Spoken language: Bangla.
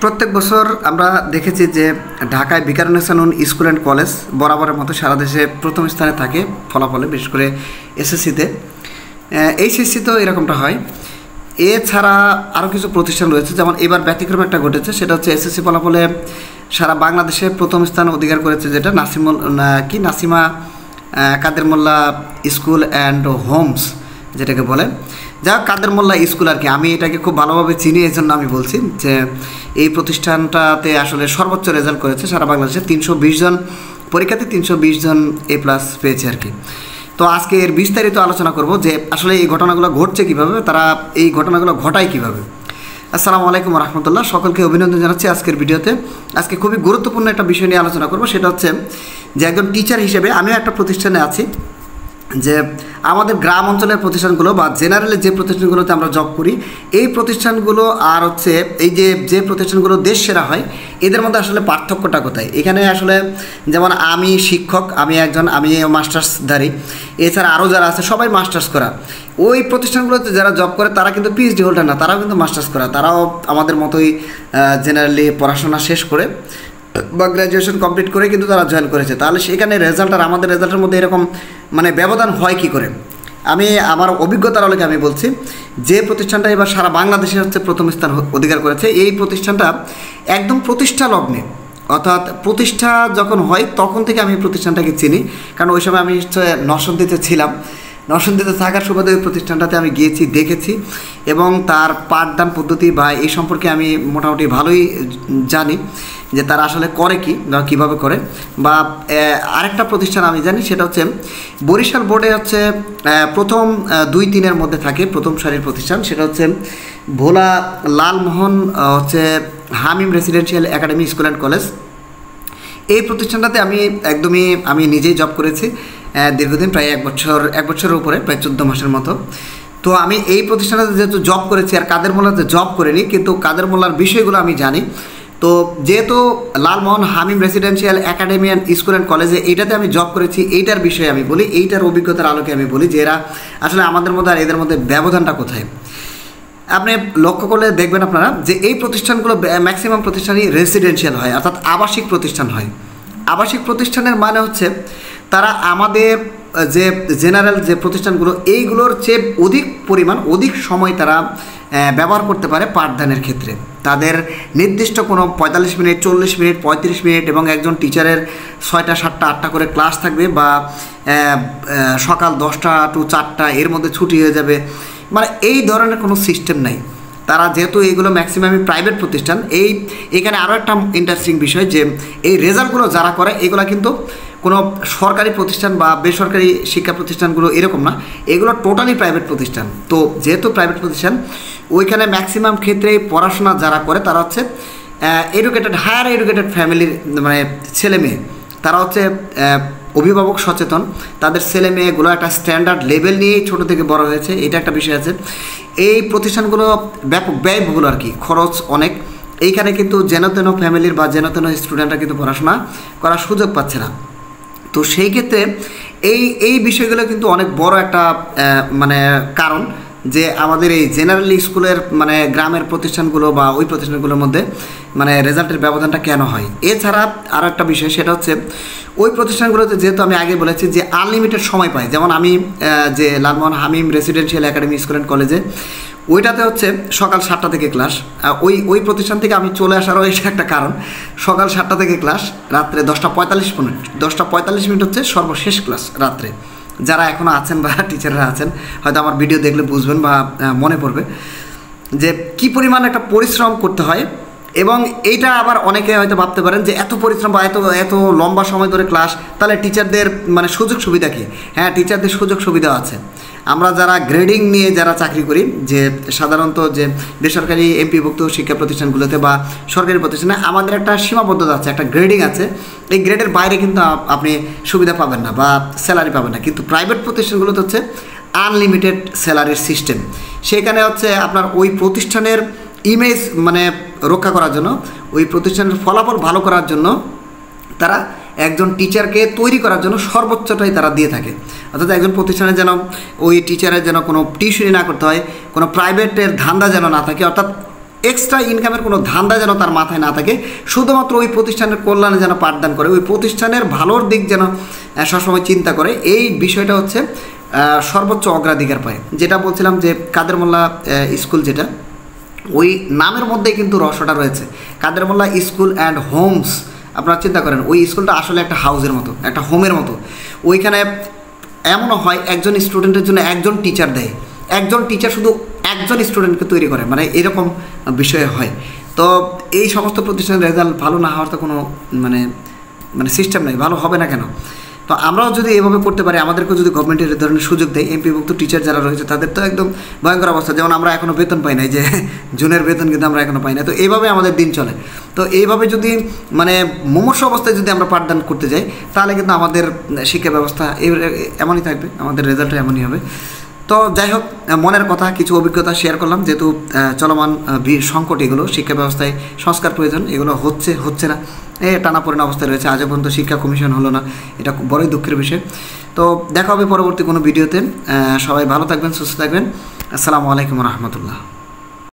প্রত্যেক বছর আমরা দেখেছি যে ঢাকায় বিকারুন্নেসা নূন স্কুল অ্যান্ড কলেজ বরাবরের মতো সারা দেশে প্রথম স্থানে থাকে ফলাফলে, বিশেষ করে এসএসসিতে। এইচএসসিতেও এরকমটা হয়। এছাড়া আরও কিছু প্রতিষ্ঠান রয়েছে, যেমন এবার ব্যতিক্রম একটা ঘটেছে, সেটা হচ্ছে এসএসসি ফলাফলে সারা বাংলাদেশে প্রথম স্থান অধিকার করেছে, যেটা নাসিমা কাদের মোল্লা স্কুল অ্যান্ড হোমস যেটাকে বলে। যা কাদের মোল্লা স্কুল আর কি, আমি এটাকে খুব ভালোভাবে চিনি, এই জন্য আমি বলছি যে এই প্রতিষ্ঠানটাতে আসলে সর্বোচ্চ রেজাল্ট করেছে সারা বাংলাদেশে। 320 জন পরীক্ষার্থী, 320 জন A+ পেয়েছে আর কি। তো আজকে এর বিস্তারিত আলোচনা করব যে আসলে এই ঘটনাগুলো ঘটছে কীভাবে, তারা এই ঘটনাগুলো ঘটায় কীভাবে। আসসালামু আলাইকুম রহমতুল্লাহ, সকলকে অভিনন্দন জানাচ্ছি আজকের ভিডিওতে। আজকে খুবই গুরুত্বপূর্ণ একটা বিষয় নিয়ে আলোচনা করব, সেটা হচ্ছে যে একজন টিচার হিসেবে আমিও একটা প্রতিষ্ঠানে আছি, যে আমাদের গ্রাম অঞ্চলের প্রতিষ্ঠানগুলো বা জেনারেলি যে প্রতিষ্ঠানগুলোতে আমরা জব করি, এই প্রতিষ্ঠানগুলো আর হচ্ছে এই যে প্রতিষ্ঠানগুলো দেশ সেরা হয়, এদের মধ্যে আসলে পার্থক্যটা কোথায়? এখানে আসলে যেমন আমি শিক্ষক, আমি মাস্টার্সধারী, এছাড়া আরও যারা আছে সবাই মাস্টার্স করা। ওই প্রতিষ্ঠানগুলোতে যারা জব করে তারা কিন্তু পিএইচডি হোল্ডার না, তারাও কিন্তু মাস্টার্স করা, তারাও আমাদের মতোই জেনারেলি পড়াশোনা শেষ করে বা গ্র্যাজুয়েশন কমপ্লিট করে কিন্তু তারা জয়েন করেছে। তাহলে সেখানে রেজাল্ট আর আমাদের রেজাল্টের মধ্যে এরকম ব্যবধান হয় কি করে? আমি আমার অভিজ্ঞতার আলোকে আমি বলছি, যে প্রতিষ্ঠানটা এবার সারা বাংলাদেশে হচ্ছে প্রথম স্থান অধিকার করেছে, এই প্রতিষ্ঠানটা একদম প্রতিষ্ঠা লগ্নে, অর্থাৎ প্রতিষ্ঠা যখন হয় তখন থেকে আমি প্রতিষ্ঠানটাকে চিনি, কারণ ওই সময় আমি নরসিংদীতে ছিলাম। নরসিংদীতে থাকার সুবাদে ওই প্রতিষ্ঠানটাতে আমি গিয়েছি, দেখেছি, এবং তার পাঠদান পদ্ধতি বা এই সম্পর্কে আমি মোটামুটি ভালোই জানি যে তারা আসলে করে কি বা কীভাবে করে। বা আরেকটা প্রতিষ্ঠান আমি জানি, সেটা হচ্ছে বরিশাল বোর্ডে হচ্ছে প্রথম 2-3-এর মধ্যে থাকে, প্রথম সারির প্রতিষ্ঠান, সেটা হচ্ছে ভোলা লালমোহন হচ্ছে Hamim residential academy school and college. এই প্রতিষ্ঠানটাতে আমি নিজেই জব করেছি দীর্ঘদিন, প্রায় এক বছরের উপরে, প্রায় 14 মাসের মতো। তো আমি এই প্রতিষ্ঠানটাতে যেহেতু জব করেছি, আর কাদের মোল্লাতে জব করিনি, কিন্তু কাদের মোল্লার বিষয়গুলো আমি জানি। তো যেহেতু Lalmohan Hamim residential academy and school and কলেজে এইটাতে আমি জব করেছি, এইটার বিষয়ে আমি বলি, এইটার অভিজ্ঞতার আলোকে আমি বলি যে এরা আসলে আমাদের মধ্যে আর এদের মধ্যে ব্যবধানটা কোথায়। আপনি লক্ষ্য করলে দেখবেন আপনারা যে এই প্রতিষ্ঠানগুলো ম্যাক্সিমাম প্রতিষ্ঠানই রেসিডেন্সিয়াল হয়, অর্থাৎ আবাসিক প্রতিষ্ঠান হয়। আবাসিক প্রতিষ্ঠানের মানে হচ্ছে তারা আমাদের যে জেনারেল যে প্রতিষ্ঠানগুলো, এইগুলোর চেয়ে অধিক সময় তারা ব্যবহার করতে পারে পাঠদানের ক্ষেত্রে। তাদের নির্দিষ্ট কোনো 45 মিনিট, 40 মিনিট, 35 মিনিট, এবং একজন টিচারের 6টা, 7টা, 8টা করে ক্লাস থাকবে, বা সকাল 10টা to 4টা, এর মধ্যে ছুটি হয়ে যাবে, এই ধরনের কোনো সিস্টেম নাই। তারা যেহেতু এইগুলো ম্যাক্সিমামই প্রাইভেট প্রতিষ্ঠান, এখানে আরও একটা ইন্টারেস্টিং বিষয় যে এই রেজাল্টগুলো যারা করে এগুলো কিন্তু কোনো সরকারি প্রতিষ্ঠান বা বেসরকারি শিক্ষা প্রতিষ্ঠানগুলো এরকম না, এগুলো টোটালি প্রাইভেট প্রতিষ্ঠান। তো যেহেতু প্রাইভেট প্রতিষ্ঠান, ওইখানে ম্যাক্সিমাম ক্ষেত্রে পড়াশোনা যারা করে তারা হচ্ছে হায়ার এডুকেটেড ফ্যামিলির ছেলে মেয়ে, তারা হচ্ছে অভিভাবক সচেতন, তাদের ছেলে মেয়েগুলো একটা স্ট্যান্ডার্ড লেভেল নিয়েই ছোটো থেকে বড় হয়েছে, এটা একটা বিষয় আছে। এই প্রতিষ্ঠানগুলো ব্যাপক ব্যয়বহুল আর কি, খরচ অনেক। এইখানে কিন্তু যেন তেন ফ্যামিলির বা যেন তেন স্টুডেন্টরা কিন্তু পড়াশোনা করার সুযোগ পাচ্ছে না। তো সেই ক্ষেত্রে এই বিষয়গুলো কিন্তু অনেক বড় একটা কারণ যে আমাদের এই জেনারেল স্কুলের গ্রামের প্রতিষ্ঠানগুলো বা ওই প্রতিষ্ঠানগুলোর মধ্যে রেজাল্টের ব্যবধানটা কেন হয়। এছাড়া আরও একটা বিষয়, সেটা হচ্ছে ওই প্রতিষ্ঠানগুলোতে যেহেতু আমি আগে বলেছি যে আনলিমিটেড সময় পাই, যেমন আমি যে Lalmohan Hamim residential academy school and কলেজে, ওইটাতে হচ্ছে সকাল 7টা থেকে ক্লাস। ওই প্রতিষ্ঠান থেকে আমি চলে আসারও এটা একটা কারণ, সকাল 7টা থেকে ক্লাস, রাত্রে 10টা 45 মিনিট হচ্ছে সর্বশেষ ক্লাস রাত্রে। যারা এখনও আছেন বা টিচাররা আছেন, হয়তো আমার ভিডিও দেখলে বুঝবেন বা মনে পড়বে যে কী পরিমাণ একটা পরিশ্রম করতে হয়। এবং এইটা আবার অনেকে হয়তো ভাবতে পারেন যে এত পরিশ্রম বা এত লম্বা সময় ধরে ক্লাস, তাহলে টিচারদের সুযোগ সুবিধা কী? হ্যাঁ, টিচারদের সুযোগ সুবিধা আছে। আমরা যারা গ্রেডিং নিয়ে যারা চাকরি করি, যে সাধারণত যে বেসরকারি এমপিভুক্ত শিক্ষা প্রতিষ্ঠানগুলোতে বা সরকারি প্রতিষ্ঠানে আমাদের একটা সীমাবদ্ধতা আছে, একটা গ্রেডিং আছে। এই গ্রেডের বাইরে কিন্তু আপনি সুবিধা পাবেন না বা স্যালারি পাবেন না। কিন্তু প্রাইভেট প্রতিষ্ঠানগুলোতে হচ্ছে আনলিমিটেড স্যালারির সিস্টেম। সেখানে হচ্ছে আপনার ওই প্রতিষ্ঠানের ইমেজ রক্ষা করার জন্য, ওই প্রতিষ্ঠানের ফলাফল ভালো করার জন্য তারা একজন টিচারকে তৈরি করার জন্য সর্বোচ্চটাই তারা দিয়ে থাকে। অর্থাৎ একজন প্রতিষ্ঠানে যেন ওই টিচারের যেন কোনো টিউশনি না করতে হয়, কোনো প্রাইভেটের ধান্দা যেন না থাকে, অর্থাৎ এক্সট্রা ইনকামের কোনো ধান্দা যেন তার মাথায় না থাকে, শুধুমাত্র ওই প্রতিষ্ঠানের কল্যাণে যেন পাঠদান করে, ওই প্রতিষ্ঠানের ভালোর দিক যেন সবসময় চিন্তা করে, এই বিষয়টা হচ্ছে সর্বোচ্চ অগ্রাধিকার পায়। যেটা বলছিলাম যে কাদের মোল্লা স্কুল, যেটা ওই নামের মধ্যেই কিন্তু রহস্যটা রয়েছে, কাদের মোল্লা স্কুল অ্যান্ড হোমস। আপনারা চিন্তা করেন ওই স্কুলটা আসলে একটা হাউসের মতো, একটা হোমের মতো। ওইখানে এমনও হয় একজন স্টুডেন্টের জন্য একজন টিচার দেয়, একজন টিচার শুধু একজন স্টুডেন্টকে তৈরি করে, মানে এরকম বিষয় হয়। তো এই সমস্ত প্রতিষ্ঠানের রেজাল্ট ভালো না হওয়ার তো কোনো মানে সিস্টেম নেই, ভালো হবে না কেন? তো আমরাও যদি এভাবে করতে পারি, আমাদেরকেও যদি গভর্নমেন্টের এই ধরনের সুযোগ দেয়, এমপিভুক্ত টিচার যারা রয়েছে তাদের তো একদম ভয়ঙ্কর অবস্থা। যেমন আমরা এখনও বেতন পাই নাই, যে জুনের বেতন কিন্তু আমরা এখনও পাই না। তো এইভাবে আমাদের দিন চলে। তো এইভাবে যদি মানে মুমূর্ষু অবস্থায় যদি আমরা পাঠদান করতে যাই, তাহলে কিন্তু আমাদের শিক্ষা ব্যবস্থা এমনই থাকবে, আমাদের রেজাল্টও এমনই হবে। তো যাই হোক, মনের কথা কিছু অভিজ্ঞতা শেয়ার করলাম, যেহেতু চলমান সংকট, এগুলো শিক্ষা ব্যবস্থায় সংস্কার প্রয়োজন, এগুলো হচ্ছে না, টানাপোড়েন অবস্থায় রয়েছে। আজও পর্যন্ত শিক্ষা কমিশন হলো না, এটা বড়ই দুঃখের বিষয়। তো দেখা হবে পরবর্তী কোনো ভিডিওতে। সবাই ভালো থাকবেন, সুস্থ থাকবেন। আসসালামু আলাইকুম রহমতুল্লাহ।